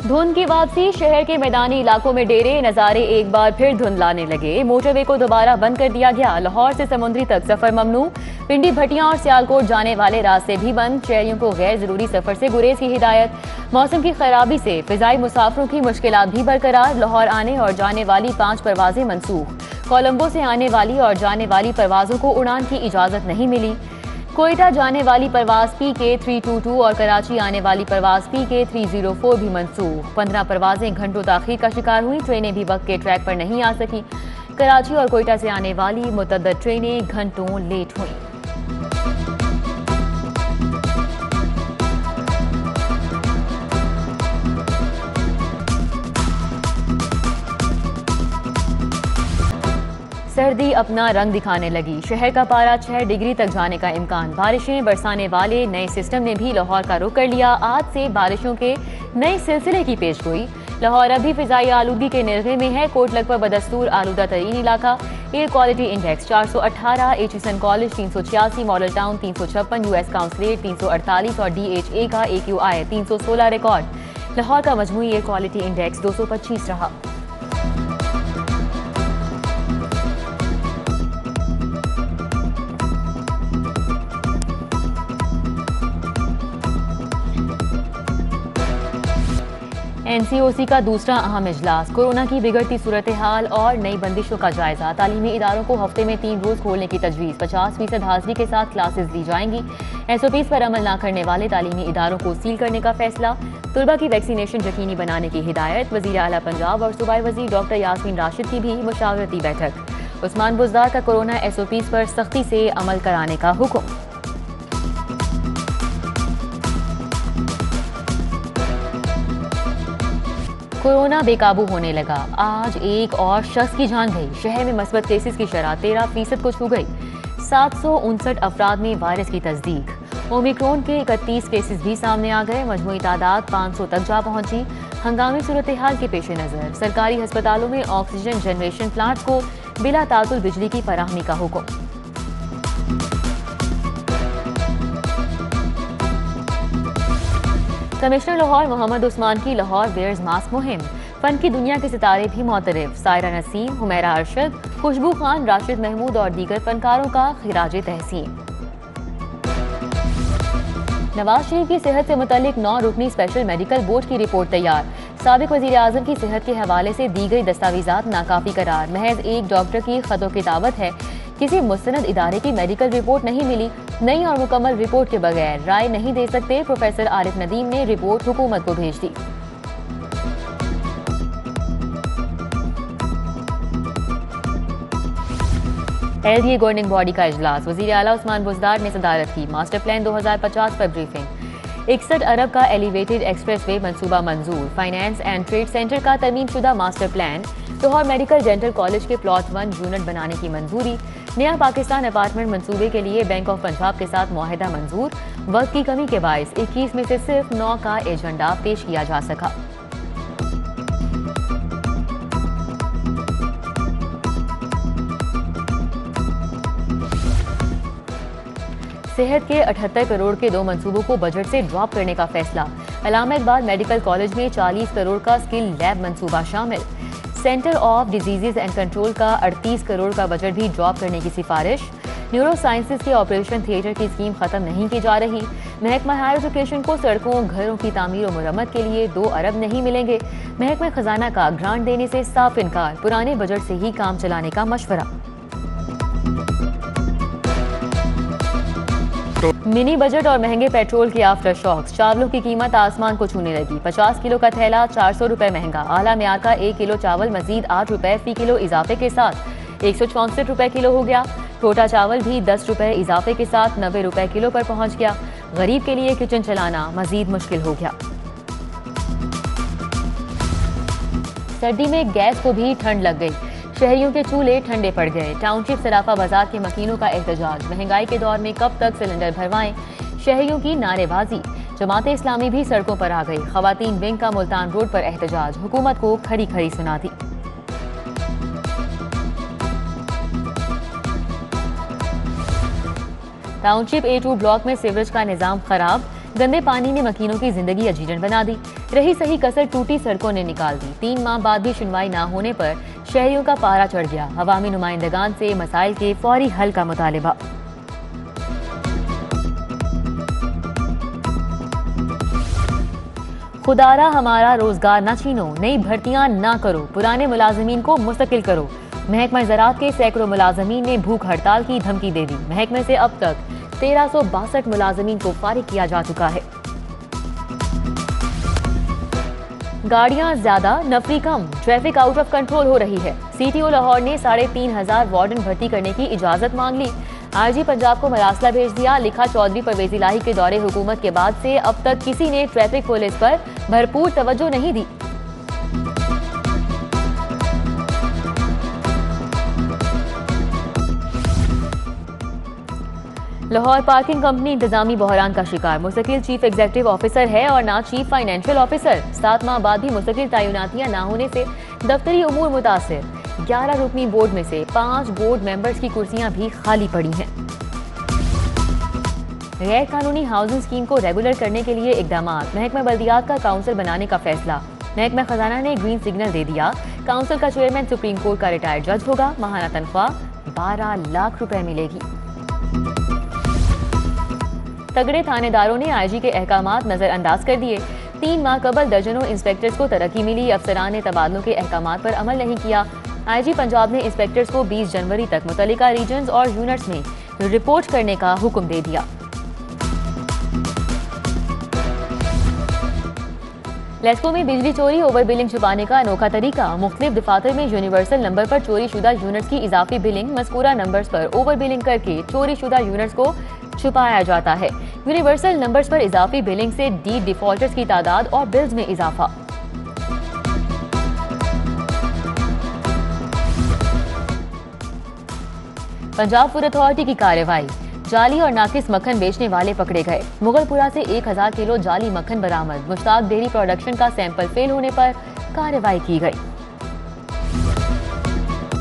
धुंध की वापसी, शहर के मैदानी इलाकों में डेरे नजारे एक बार फिर धुंध लाने लगे। मोटरवे को दोबारा बंद कर दिया गया। लाहौर से समुद्री तक सफर ममनू। पिंडी, भटियां और सियालकोट जाने वाले रास्ते भी बंद। शहरियों को गैर जरूरी सफर से गुरेज की हिदायत। मौसम की खराबी से फिजाई मुसाफिरों की मुश्किलात भी बरकरार। लाहौर आने और जाने वाली 5 परवाजें मनसूख। कोलंबो से आने वाली और जाने वाली परवाजों को उड़ान की इजाजत नहीं मिली। कोयटा जाने वाली परवाज PK322 और कराची आने वाली परवाज PK304 भी मनसूख। 15 परवाजें घंटों ताखीर का शिकार हुई। ट्रेनें भी वक्त के ट्रैक पर नहीं आ सकी। कराची और कोयटा से आने वाली मुतअद्दिद ट्रेनें घंटों लेट हुई। सर्दी अपना रंग दिखाने लगी। शहर का पारा 6 डिग्री तक जाने का इम्कान। बारिशें बरसाने वाले नए सिस्टम ने भी लाहौर का रुख कर लिया। आज से बारिशों के नए सिलसिले की पेशगोई। लाहौर अभी फिजाई आलूगी के निर्गे में है। कोटलग पर बदस्तूर आलूदा तरीन इलाका। Air quality index 418, Acheson college 386, model town 356, US consulate 348 और DHA का AQI 316 रिकॉर्ड। लाहौर का मजमूई एयर क्वालिटी इंडेक्स 225 रहा। NCOC का दूसरा अहम इजलास। कोरोना की बिगड़ती सूरत हाल और नई बंदिशों का जायजा। तालीमी इदारों को हफ्ते में 3 रोज खोलने की तजवीज़। 50% हाजिरी के साथ क्लासेस ली जाएंगी। SOPs पर अमल न करने वाले तालीमी इदारों को सील करने का फैसला। तुलबा की वैक्सीनेशन यकीनी बनाने की हिदायत। वज़ीर आला पंजाब और सूबाई वज़ीर डॉक्टर यास्मीन राशिद की भी मुशावरती बैठक। उस्मान बुज़दार का कोरोना SOPs पर सख्ती से अमल कराने का हुक्म। कोरोना बेकाबू होने लगा। आज एक और शख्स की जान गई। शहर में मस्बत केसेस की शरह 13% को छू गई। 759 अफराद में वायरस की तस्दीक। ओमिक्रॉन के 31 केसेस भी सामने आ गए। मजमूई तादाद 500 तक जा पहुंची। हंगामी सूरत हाल के पेश नजर सरकारी अस्पतालों में ऑक्सीजन जनरेशन प्लांट्स को बिला तातुल बिजली की फराहमी का हुक्म। कमिश्नर लाहौर मोहम्मद उस्मान की लाहौर वेयर्स मास्क मुहिम। फन की दुनिया के सितारे भी मोतरफ। सायरा नसीम, हुमैरा अरशद, खुशबू खान, राशिद महमूद और दीगर फनकारों का खिराज तहसीन। नवाज शरीफ की सेहत से मुतल्लिक 9 रुकनी स्पेशल मेडिकल बोर्ड की रिपोर्ट तैयार। साबिक वजीर आजम की सेहत के हवाले से दी गई दस्तावेजात नाकाफी करार। महज एक डॉक्टर की खतो किताबत है। किसी मुस्तनद इदारे की मेडिकल रिपोर्ट नहीं मिली। नई और मुकम्मल रिपोर्ट के बगैर राय नहीं दे सकते। प्रोफेसर आरिफ नदीम ने रिपोर्ट हुकूमत को भेज दी। LDA गवर्निंग बॉडी का इजलास। वजीर आला उस्मान बुज़दार ने सदारत की। मास्टर प्लान 2050 पर ब्रीफिंग। 61 अरब का एलिवेटेड एक्सप्रेसवे मंसूबा मंजूर। फाइनेंस एंड ट्रेड सेंटर का तरमीमशुदा master plan. Lahore medical dental college के प्लॉट 1 यूनिट बनाने की मंजूरी। नया पाकिस्तान अपार्टमेंट मंसूबे के लिए बैंक ऑफ पंजाब के साथ मुआहिदा मंजूर। वक्त की कमी के बायस 21 में से सिर्फ 9 का एजेंडा पेश किया जा सका। सेहत के 78 करोड़ के 2 मंसूबों को बजट से ड्रॉप करने का फैसला। अलामा इकबाल मेडिकल कॉलेज में 40 करोड़ का स्किल लैब मंसूबा शामिल। Centre of diseases and control का 38 करोड़ का बजट भी ड्रॉप करने की सिफारिश। न्यूरो साइंसेज के ऑपरेशन थिएटर की स्कीम खत्म नहीं की जा रही। महकमा हायर एजुकेशन को सड़कों घरों की तामीर और मुरम्मत के लिए 2 अरब नहीं मिलेंगे। महकमा खजाना का ग्रांट देने से साफ इनकार। पुराने बजट से ही काम चलाने का मशवरा। मिनी बजट और महंगे पेट्रोल के आफ्टर शॉक्स। चावलों की कीमत आसमान को छूने लगी। 50 किलो का थैला 400 रुपए महंगा। आला म्यार का 1 किलो चावल मजीद 8 रुपए फी किलो इजाफे के साथ 164 रुपए किलो हो गया। टोटा चावल भी 10 रुपए इजाफे के साथ 90 रुपए किलो पर पहुंच गया। गरीब के लिए किचन चलाना मजीद मुश्किल हो गया। सर्दी में गैस को भी ठंड लग गई। शहरियों के चूल्हे ठंडे पड़ गए। टाउनशिप सराफा बाजार के मकीनों का एहतजाज। महंगाई के दौर में कब तक सिलेंडर भरवाएं। शहरियों की नारेबाजी। जमात इस्लामी भी सड़कों पर आ गई। खवातीन विंग का मुल्तान रोड पर एहतजाज। हुकूमत को खरी खरी सुना दी। टाउनशिप A2 ब्लॉक में सीवरेज का निजाम खराब। गंदे पानी ने मकीनों की जिंदगी अजीरन बना दी। रही सही कसर टूटी सड़कों ने निकाल दी। 3 माह बाद भी सुनवाई न होने पर शहरियों का पारा चढ़ गया। अवामी नुमाइंदगान से मसाइल के फौरी हल का मुतालिबा। खुदारा हमारा रोजगार न छीनो, नई भर्तियां ना करो, पुराने मुलाजमीन को मुस्तकिल करो। महकमा ज़राअत के सैकड़ों मुलाजमीन ने भूख हड़ताल की धमकी दे दी। महकमे से अब तक 1362 मुलाजमीन को फारिग किया जा चुका है। गाड़ियां ज्यादा, नफरी कम, ट्रैफिक आउट ऑफ कंट्रोल हो रही है। CTO लाहौर ने 3500 वार्डन भर्ती करने की इजाजत मांग ली। IG पंजाब को मरासला भेज दिया। लिखा, चौधरी परवेज इलाही के दौरे हुकूमत के बाद से अब तक किसी ने ट्रैफिक पुलिस पर भरपूर तवज्जो नहीं दी। लाहौर पार्किंग कंपनी इंतजामी बहरान का शिकार। मुस्तकिल चीफ एग्जीक्यूटिव ऑफिसर है और ना चीफ फाइनेंशियल ऑफिसर। 7 माह बाद भी मुस्तकिल तैनातियां ना होने से दफ्तरी उमूर मुतासिर। 11 रुकनी बोर्ड में से 5 बोर्ड मेंबर्स की कुर्सियां भी खाली पड़ी हैं। गैर कानूनी हाउसिंग स्कीम को रेगुलर करने के लिए इकदाम। महकमा बल्दियात का काउंसिल बनाने का फैसला। महकमा खजाना ने ग्रीन सिग्नल दे दिया। काउंसिल का चेयरमैन सुप्रीम कोर्ट का रिटायर्ड जज होगा। माहाना तनख्वाह 12 लाख रुपए मिलेगी। तगड़े थानेदारों ने IG के अहकामात नजरअंदाज कर दिए। 3 माह कबल दर्जनों इंस्पेक्टर्स को तरक्की मिली। अफसरान ने तबादलों के अहकामात पर अमल नहीं किया। IG पंजाब ने इंस्पेक्टर्स को 20 जनवरी तक मुतल्लिका रीजन्स और यूनिट्स में रिपोर्ट करने का हुक्म दे दिया। लेस्को में बिजली चोरी, ओवर बिलिंग छुपाने का अनोखा तरीका। मुख्तलिफ दफातर में यूनिवर्सल नंबर पर चोरी शुदा यूनिट्स की इजाफी बिलिंग, मज़कूरा नंबर्स पर ओवर बिलिंग करके चोरी शुदा यूनिट्स को छुपाया जाता है। यूनिवर्सल नंबर्स पर इजाफी बिलिंग से डी डिफॉल्टर्स की तादाद और बिल्स में इजाफा। पंजाब फूड अथॉरिटी की कार्रवाई। जाली और नाकिस मक्खन बेचने वाले पकड़े गए। मुगलपुरा से 1000 किलो जाली मक्खन बरामद। मुश्ताक डेयरी प्रोडक्शन का सैंपल फेल होने पर कार्रवाई की गई।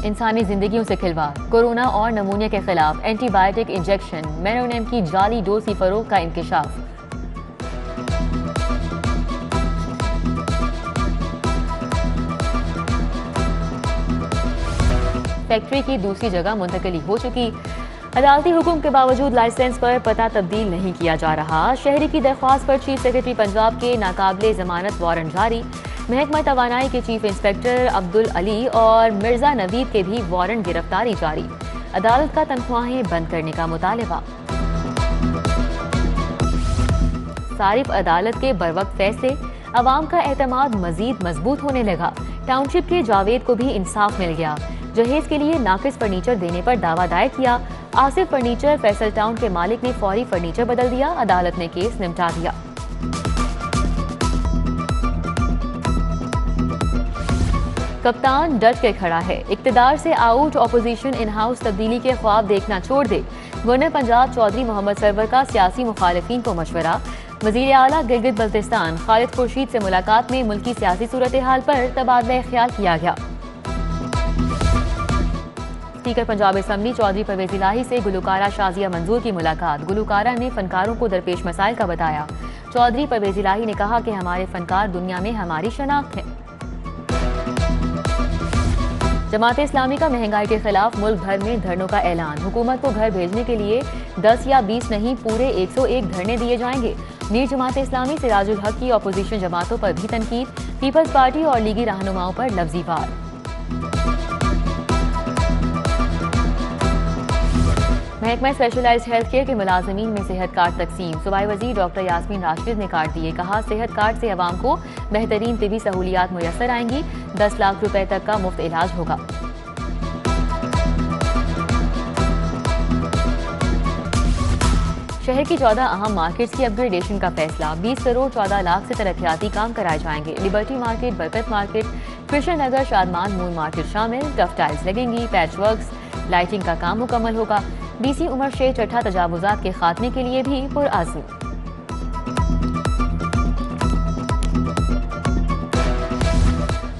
इंसानी जिंदगियों से खिलवाड़। कोरोना और नमूनिया के खिलाफ एंटीबायोटिक इंजेक्शन मेरोनेम की जाली डोज की फरोख्त का इंकशाफ। फैक्ट्री की दूसरी जगह मुंतकिली हो चुकी। अदालती हुक्म के बावजूद लाइसेंस पर पता तब्दील नहीं किया जा रहा। शहरी की दरख्वास्त पर चीफ सेक्रेटरी पंजाब के नाकाबिले जमानत वारंट जारी। महकमा तवानाई के चीफ इंस्पेक्टर अब्दुल अली और मिर्जा नवीद के भी वारंट गिरफ्तारी जारी। अदालत का तनख्वाहें बंद करने का मुतालिबा। सारिफ अदालत के बरवक्त फैसले। अवाम का एतमाद मजीद मजबूत होने लगा। टाउनशिप के जावेद को भी इंसाफ मिल गया। जहेज के लिए नाकिस फर्नीचर देने पर दावा दायर किया। आसिफ फर्नीचर फैसल टाउन के मालिक ने फौरी फर्नीचर बदल दिया। अदालत ने केस निपटा दिया। कप्तान डट के खड़ा है। इक्तदार से आउट ऑपोजिशन इन हाउस तब्दीली के ख्वाब देखना छोड़ दे। गवर्नर पंजाब चौधरी मोहम्मद सरवर का सियासी मुखालिफिन को मशवरा। वजीर आला गिलगित बल्तिस्तान खालिद खुर्शीद से मुलाकात में मुल्की सियासी सूरत हाल पर तबादला ख्याल किया गया। स्पीकर पंजाब असम्बली चौधरी परवेज इलाही से गुलकारा शाजिया मंजूर की मुलाकात। गुलकारा ने फनकारों को दरपेश मसाइल का बताया। चौधरी परवेज इलाही ने कहा कि हमारे फनकार दुनिया में हमारी शनाख्त है। जमात इस्लामी का महंगाई के खिलाफ मुल्क भर में धरनों का ऐलान। हुकूमत को घर भेजने के लिए 10 या 20 नहीं पूरे 101 धरने दिए जाएंगे। मीर जमात इस्लामी सिराजुल हक की अपोजिशन जमातों पर भी तनकीद। पीपल्स पार्टी और लीगी रहनुमाओं पर लफ्जी वार। महकमा स्पेशलाइज्ड हेल्थ केयर के मुलाजमीन में सेहत कार्ड तकसीम। सूबाई वजीर डॉक्टर यास्मीन राशिद ने कार्ड दिए। कहा, सेहत कार्ड से अवाम को बेहतरीन तिबी सहूलियात मुयस्सर आएंगी। 10 लाख रुपए तक का मुफ्त इलाज होगा। शहर की 14 अहम मार्केट्स की अपग्रेडेशन का फैसला। 20 करोड़ 14 लाख से तरक्याती काम कराए जाएंगे। लिबर्टी मार्केट, बरकत मार्केट, कृष्ण नगर, शादमान मून मार्केट शामिल। टफ टाइल्स लगेंगी। पैच वर्क्स, लाइटिंग का काम मुकम्मल होगा। DC उमर शेर चट्ठा तजावुजात के खात्मे के लिए भी पुरआज़्म।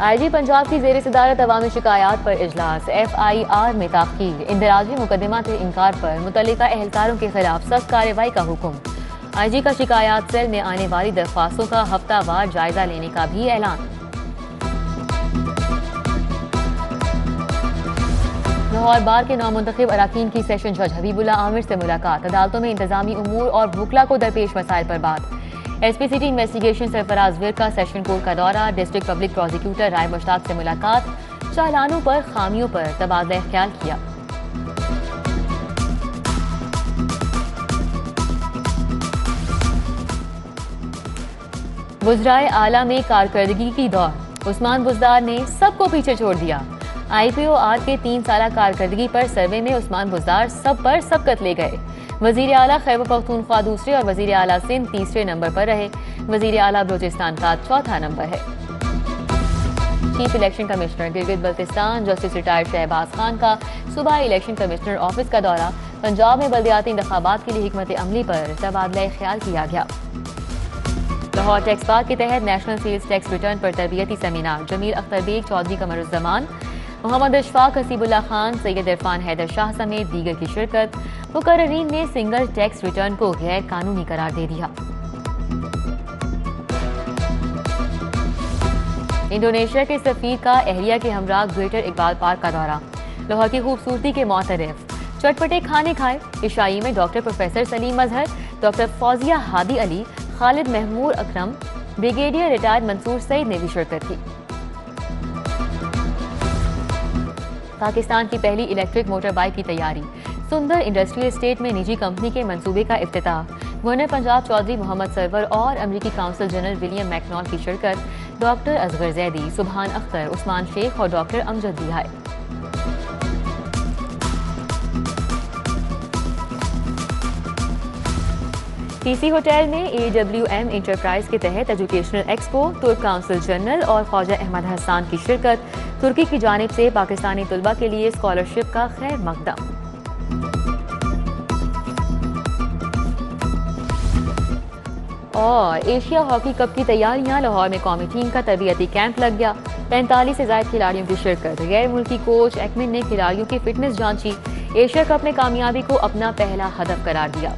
IG पंजाब की ज़ेर सदारत अवामी शिकायात पर इजलास। FIR में ताख़ीर। इंदराजी मुकदमा से इनकार पर मुतल्लिका एहलकारों के खिलाफ सख्त कार्रवाई का हुक्म। आईजी का शिकायत सेल में आने वाली दरख्वास्तों का हफ्तावार जायजा लेने का भी ऐलान। लाहौर बार के नौमुंतखब अराकीन की सेशन जज हबीबुल्लाह आमिर से मुलाकात। अदालतों में इंतजामी उमूर और भूखला को दरपेश मसाइल पर बात। एसपी सिटी इन्वेस्टिगेशन सरफराज वीर का सेशन कोर्ट का दौरा। डिस्ट्रिक्ट पब्लिक प्रोसिक्यूटर राय मुश्ताक से मुलाकात। चालानों पर खामियों पर तबादला ख्याल किया। वज़राए आला में कारकर्दगी की दौड़। उस्मान बुज़दार ने सबको पीछे छोड़ दिया। IPOR के 3 साला कारकर्दगी पर सर्वे में उस्मान बुज़दार सब पर सबकत ले गए। वज़ीर आला खैबर पख्तूनख्वा दूसरे और वज़ीर आला सिंध तीसरे नंबर पर रहे। वज़ीर आला बलूचिस्तान का चौथा नंबर है। Chief election commissioner Gilgit Baltistan justice retired Shahbaz Khan का सुबह इलेक्शन कमिश्नर ऑफिस का दौरा। पंजाब में बल्दियाती इंतखाबात के लिए हिकमत अमली पर तबादला ख्याल किया गया। लाहौर टैक्स पार्क के तहत नेशनल सेल्स टैक्स रिटर्न पर तरबियती सेमिनार। जमील अख्तर बेग, चौधरी कमरुज़्ज़मान, मोहम्मद अशफाक, हसीबुल्लाह खान, सैयद इरफान हैदर शाह समेत दीगर की शिरकत। मुकर्ररीन ने सिंगल टैक्स रिटर्न को गैर कानूनी करार दे दिया। इंडोनेशिया के सफीर का एहलिया के हमरा ग्रेटर इकबाल पार्क का दौरा। लाहौर की खूबसूरती के मोतरफ चटपटे खाने खाए। इशाई में doctor professor Salim Azhar, doctor Fauzia Hadi Ali, Khalid Mahmood Akram, brigadier retired Mansoor Saeed ने भी शिरकत की। पाकिस्तान की पहली इलेक्ट्रिक मोटर बाइक की तैयारी। सुंदर इंडस्ट्रियल एस्टेट में निजी कंपनी के मंसूबे का इफ्तिताह। गवर्नर पंजाब चौधरी मोहम्मद सरवर और अमरीकी काउंसिल जनरल विलियम मैकनॉल की शिरकत। डॉक्टर असगर जैदी, सुभान अख्तर, उस्मान शेख और डॉक्टर अमजद भी आए। TC होटल में AWM इंटरप्राइज के तहत एजुकेशनल एक्सपो। तुर्क काउंसिल जनरल और ख्वाजा अहमद हसन की शिरकत। तुर्की की जानिब से पाकिस्तानी तुलबा के लिए स्कॉलरशिप का खैर मकदम। और एशिया हॉकी कप की तैयारियां। लाहौर में कौमी टीम का तरबियती कैंप लग गया। 45 से ज्यादा खिलाड़ियों की शिरकत। गैर मुल्की कोच एक्मिन ने खिलाड़ियों की फिटनेस जांची। एशिया कप में कामयाबी को अपना पहला हदफ करार दिया।